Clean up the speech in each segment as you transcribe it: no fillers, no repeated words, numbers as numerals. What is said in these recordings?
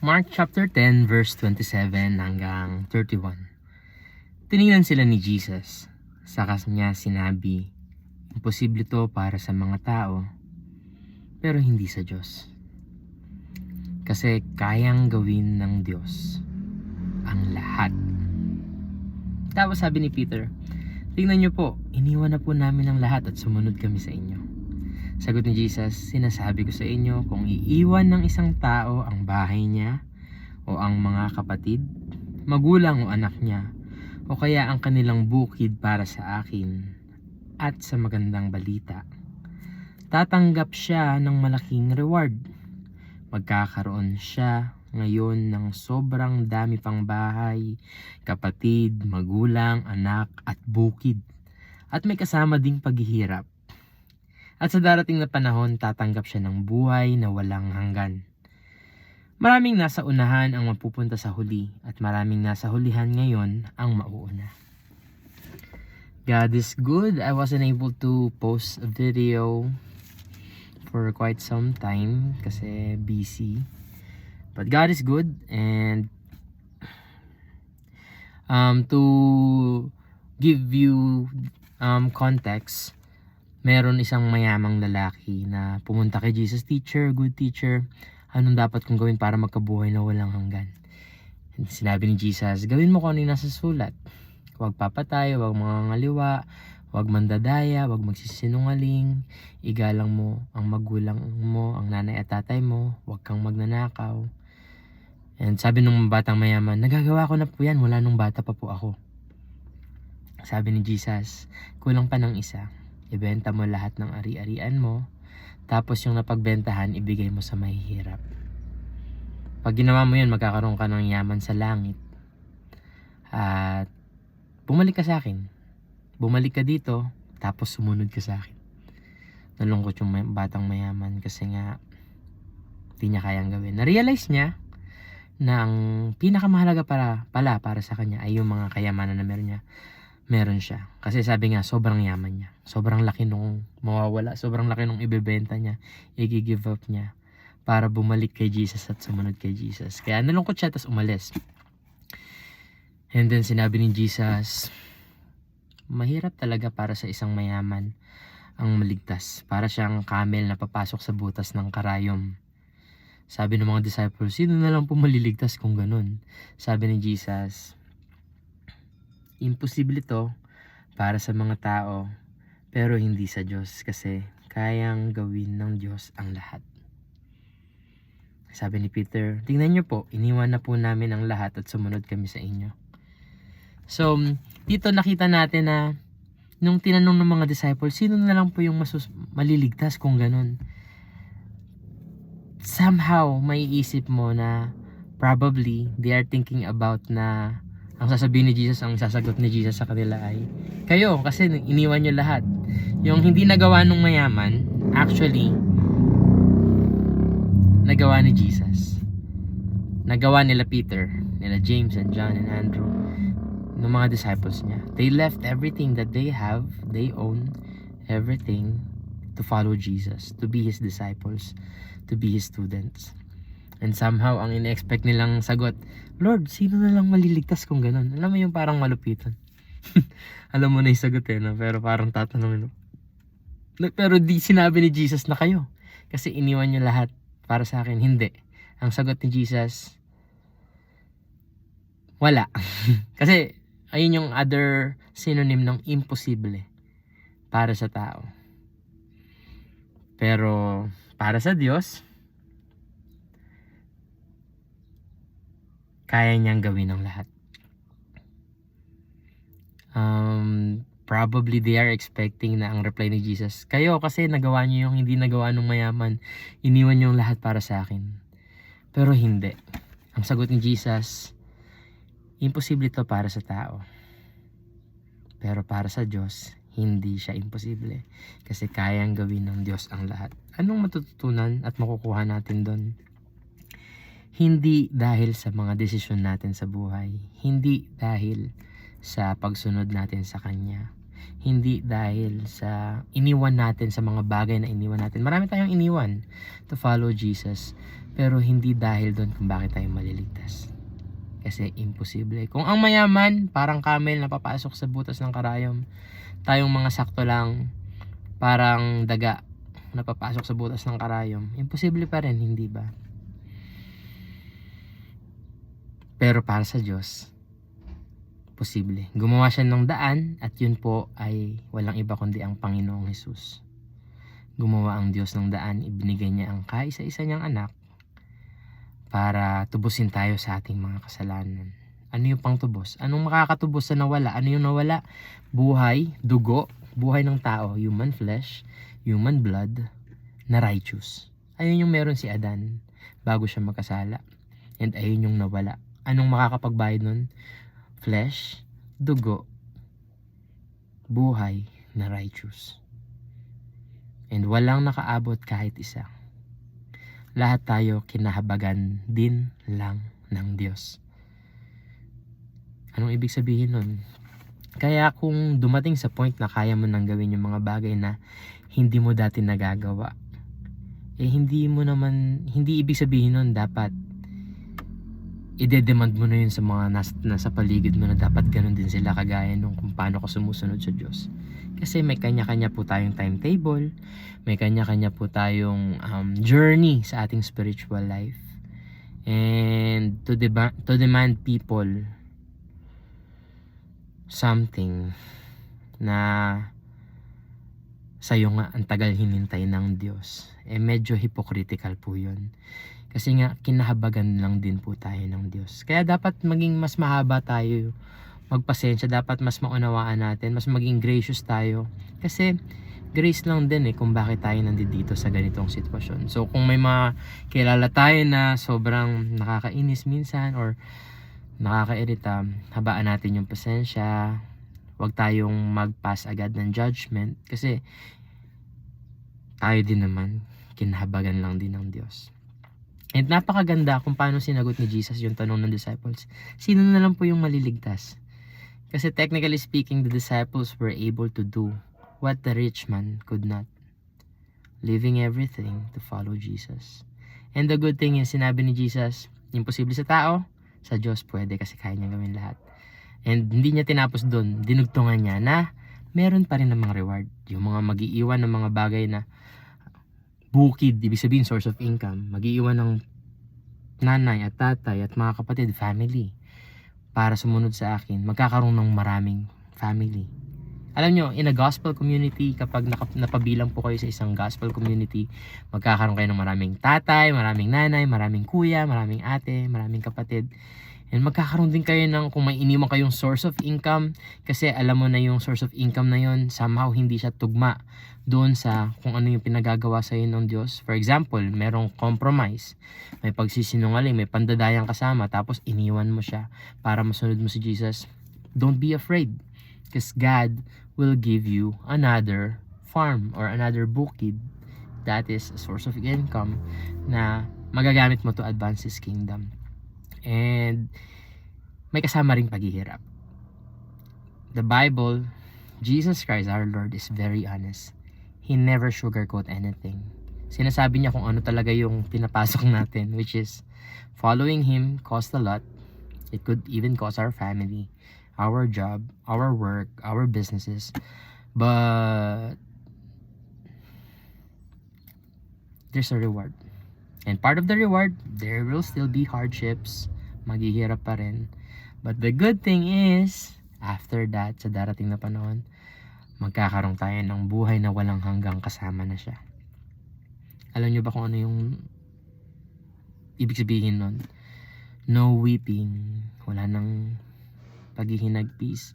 Mark chapter 10 verse 27 hanggang 31. Tiningnan sila ni Jesus. Saka niya sinabi, imposible to para sa mga tao, pero hindi sa Diyos. Kasi kayang gawin ng Diyos ang lahat. Tapos sabi ni Peter, tingnan niyo po, iniwan na po namin ang lahat at sumunod kami sa inyo. Sagot ni Jesus, sinasabi ko sa inyo, kung iiwan ng isang tao ang bahay niya, o ang mga kapatid, magulang o anak niya, o kaya ang kanilang bukid para sa akin at sa magandang balita, tatanggap siya ng malaking reward. Magkakaroon siya ngayon ng sobrang dami pang bahay, kapatid, magulang, anak at bukid, at may kasama ding paghihirap. At sa darating na panahon, tatanggap siya ng buhay na walang hanggan. Maraming nasa unahan ang mapupunta sa huli, at maraming nasa hulihan ngayon ang mauuna. God is good. I wasn't able to post a video for quite some time kasi busy. But God is good, and to give you context, meron isang mayamang lalaki na pumunta kay Jesus, teacher, good teacher, anong dapat kong gawin para magkabuhay na walang hanggan? And sinabi ni Jesus, gawin mo kung ano yung nasa sulat. Huwag papatay, huwag mangangaliwa, huwag mandadaya, huwag magsisinungaling, igalang mo ang magulang mo, ang nanay at tatay mo, huwag kang magnanakaw. And sabi nung batang mayaman, nagagawa ko na po yan, wala nung bata pa po ako. Sabi ni Jesus, kulang pa ng isa. Ibenta mo lahat ng ari-arian mo, tapos yung napagbentahan, ibigay mo sa mahihirap. Pag ginawa mo yun, magkakaroon ka ng yaman sa langit. At bumalik ka sa akin. Bumalik ka dito, tapos sumunod ka sa akin. Nalungkot yung batang mayaman kasi nga hindi niya kayang gawin. Na-realize niya na ang pinakamahalaga para sa kanya ay yung mga kayamanan na meron siya. Kasi sabi nga, sobrang yaman niya. Sobrang laki nung mawawala. Sobrang laki nung ibebenta niya. I-give up niya para bumalik kay Jesus at sumunod kay Jesus. Kaya nalungkot siya, tapos umalis. And then sinabi ni Jesus, mahirap talaga para sa isang mayaman ang maligtas. Para siyang camel na papasok sa butas ng karayom. Sabi ng mga disciples, sino na lang po maliligtas kung ganun? Sabi ni Jesus, imposible to para sa mga tao, pero hindi sa Diyos, kasi kayang gawin ng Diyos ang lahat. Sabi ni Peter, tingnan niyo po, iniwan na po namin ang lahat at sumunod kami sa inyo. So, dito nakita natin na nung tinanong ng mga disciples, sino na lang po yung maliligtas kung ganun? Somehow, may isip mo na probably they are thinking about na ang sasabihin ni Jesus, ang sasagot ni Jesus sa kanila ay, kayo, kasi iniwan nyo lahat. Yung hindi nagawa nung mayaman, actually, nagawa ni Jesus. Nagawa nila Peter, nila James and John and Andrew, ng mga disciples niya. They left everything that they have, they own everything to follow Jesus, to be His disciples, to be His students. And somehow, ang ina-expect nilang sagot, Lord, sino na lang maliligtas kung ganun? Alam mo yung parang malupitan. Alam mo na yung sagot no? Pero parang tatanungin mo. Pero di sinabi ni Jesus na kayo. Kasi iniwan niyo lahat para sa akin. Hindi. Ang sagot ni Jesus, wala. Kasi ayun yung other synonym ng imposible para sa tao. Pero para sa Diyos, kaya niyang gawin ang lahat. Probably they are expecting na ang reply ni Jesus, kayo kasi nagawa niyo yung hindi nagawa ng mayaman, iniwan niyo yung lahat para sa akin. Pero hindi. Ang sagot ni Jesus, imposible to para sa tao. Pero para sa Diyos, hindi siya imposible. Kasi kayang gawin ng Diyos ang lahat. Anong matututunan at makukuha natin doon? Hindi dahil sa mga desisyon natin sa buhay. Hindi dahil sa pagsunod natin sa Kanya. Hindi dahil sa iniwan natin, sa mga bagay na iniwan natin. Marami tayong iniwan to follow Jesus. Pero hindi dahil doon kung bakit tayo maliligtas. Kasi imposible. Kung ang mayaman, parang camel na papasok sa butas ng karayom. Tayong mga sakto lang, parang daga na papasok sa butas ng karayom. Imposible pa rin, hindi ba? Pero para sa Diyos, posible. Gumawa siya ng daan at yun po ay walang iba kundi ang Panginoong Hesus. Gumawa ang Diyos ng daan, ibinigay niya ang kaisa-isa niyang anak para tubusin tayo sa ating mga kasalanan. Ano yung pangtubos? Anong makakatubos sa nawala? Ano yung nawala? Buhay, dugo, buhay ng tao, human flesh, human blood, na righteous. Ayun yung meron si Adan bago siya magkasala. And ayun yung nawala. Anong makakapagbayad nun? Flesh, dugo, buhay na righteous. And walang nakaabot kahit isa. Lahat tayo kinahabagan din lang ng Diyos. Anong ibig sabihin nun? Kaya kung dumating sa point na kaya mo nang gawin yung mga bagay na hindi mo dati nagagawa, hindi ibig sabihin nun dapat ide-demand mo na yun sa mga nasa paligid mo na dapat ganun din sila kagaya nung kung paano ka sumusunod sa Diyos. Kasi may kanya-kanya po tayong timetable, may kanya-kanya po tayong journey sa ating spiritual life. And to demand people something na sa'yo nga ang tagal hinintay ng Diyos, medyo hypocritical po yun. Kasi nga, kinahabagan lang din po tayo ng Diyos. Kaya dapat maging mas mahaba tayo, magpasensya, dapat mas maunawaan natin, mas maging gracious tayo. Kasi, grace lang din kung bakit tayo nandito sa ganitong sitwasyon. So, kung may mga kilala tayo na sobrang nakakainis minsan or nakakairita, habaan natin yung pasensya. Huwag tayong mag-pass agad ng judgment. Kasi, tayo din naman, kinahabagan lang din ng Diyos. At napakaganda kung paano sinagot ni Jesus yung tanong ng disciples. Sino na lang po yung maliligtas? Kasi technically speaking, the disciples were able to do what the rich man could not. Leaving everything to follow Jesus. And the good thing is, sinabi ni Jesus, imposible sa tao, sa Diyos pwede kasi kaya niya gawin lahat. And hindi niya tinapos doon, dinugtungan niya na meron pa rin ng mga reward. Yung mga mag-iiwan ng mga bagay na bukid, ibig sabihin source of income, mag-iiwan ng nanay at tatay at mga kapatid, family, para sumunod sa akin, magkakaroon ng maraming family. Alam nyo, in a gospel community, kapag napabilang po kayo sa isang gospel community, magkakaroon kayo ng maraming tatay, maraming nanay, maraming kuya, maraming ate, maraming kapatid. And magkakaroon din kayo ng, kung may iniwan kayong source of income, kasi alam mo na yung source of income na yon, somehow hindi siya tugma doon sa kung ano yung pinagagawa sa iyo ng Diyos. For example, merong compromise, may pagsisinungaling, may pandadayang kasama, tapos iniwan mo siya para masunod mo si Jesus. Don't be afraid, because God will give you another farm or another bukid that is a source of income na magagamit mo to advance His kingdom. And may kasama ring paghihirap. The Bible, Jesus Christ our Lord is very honest. He never sugarcoat anything. Sinasabi niya kung ano talaga yung pinapasok natin, which is following Him cost a lot. It could even cost our family, our job, our work, our businesses. But there's a reward. And part of the reward, there will still be hardships. Maghihirap pa rin. But the good thing is, after that, sa darating na panahon, magkakaroon tayo ng buhay na walang hanggang kasama na siya. Alam nyo ba kung ano yung ibig sabihin nun? No weeping. Wala nang paghihinagpis.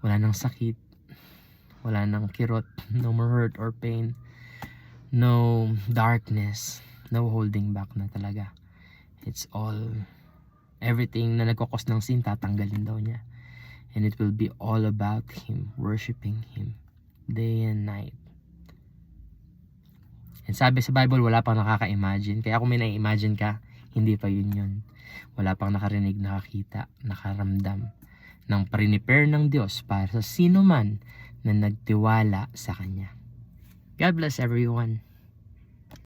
Wala nang sakit. Wala nang kirot. No more hurt or pain. No darkness. No holding back na talaga. It's all, everything na nagkakos ng sin, tatanggalin daw niya. And it will be all about Him, worshiping Him, day and night. And sabi sa Bible, wala pang nakaka-imagine. Kaya kung may na-imagine ka, hindi pa yun. Wala pang nakarinig, nakakita, nakaramdam ng prepare ng Diyos para sa sino man na nagtiwala sa Kanya. God bless everyone.